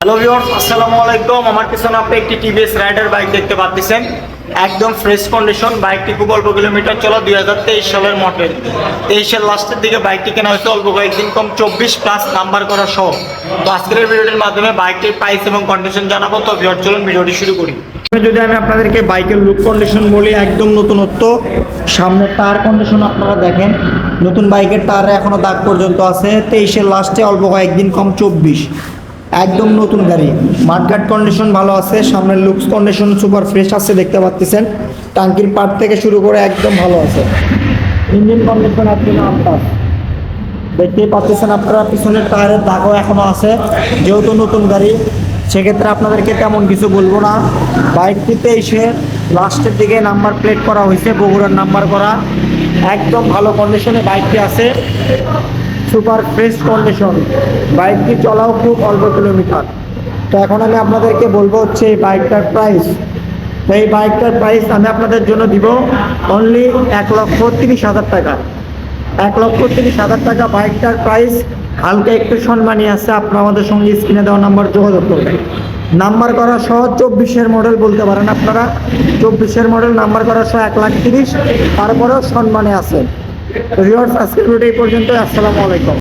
Hello viewers, আসসালামু আলাইকুম। আমার পিছনে আপনি একটি টিভিএস রাইডার বাইক দেখতে পাচ্ছেন। একদম ফ্রেশ কন্ডিশন। বাইকটি খুব অল্প কিলোমিটার চলা, 2023 সালের মডেল। 23-এর লাস্টের দিকে বাইকটি কেনা হয়েছে, অল্প কয়েকদিন কম 24+ নাম্বার করা সহ। তো আজকের এই ভিডিওটির মাধ্যমে বাইকটির প্রাইস এবং কন্ডিশন জানাবো। তো ভিউয়ার চলুন ভিডিওটি শুরু করি। যদি আমি আপনাদেরকে বাইকের লুক কন্ডিশন বলি, একদম নতুনত্ব। সামনের টায়ার কন্ডিশন আপনারা দেখেন, নতুন বাইকের টায়ারে এখনো দাগ পর্যন্ত আছে। 23-এর লাস্টে, অল্প কয়েকদিন কম 24। একদম নতুন গাড়ি। মাঠঘাট কন্ডিশন ভালো আছে। সামনের লুকস কন্ডিশন সুপার ফ্রেশ আছে, দেখতে পাচ্ছেন। টাঙ্কির পার্ট থেকে শুরু করে একদম ভালো আছে। ইঞ্জিন কন্ডিশন একদম আনটাচ, দেখতেই পাচ্ছেন আপনারা। পিছনের টায়ারের দাগও এখনো আছে, যেহেতু নতুন গাড়ি সেক্ষেত্রে আপনাদেরকে তেমন কিছু বলবো না। বাইকটিতে এসে লাস্টের দিকে নাম্বার প্লেট করা হয়েছে, বগুড়ার নাম্বার করা। একদম ভালো কন্ডিশনে বাইকটি আছে, সুপার ফ্রেশ কন্ডিশন। বাইকটি চলাও খুব অল্প কিলোমিটার। তো এখন আমি আপনাদেরকে বলবো হচ্ছে এই বাইকটার প্রাইস। তো এই বাইকটার প্রাইস আমি আপনাদের জন্য দিব অনলি 1,30,000 টাকা। 1,30,000 টাকা বাইকটার প্রাইস। হালকা একটু সম্মানী আছে। আপনারা আমাদের সঙ্গে স্ক্রিনে দেওয়া নাম্বার যোগাযোগ করবেন। নাম্বার করা সহ 24-এর মডেল বলতে পারেন আপনারা। 24-এর মডেল নাম্বার করা সহ 1,30,000, তারপরেও সম্মানে আছে। ভিউয়ার্স, আজকের ভিডিও এই পর্যন্ত। আসসালামু আলাইকুম।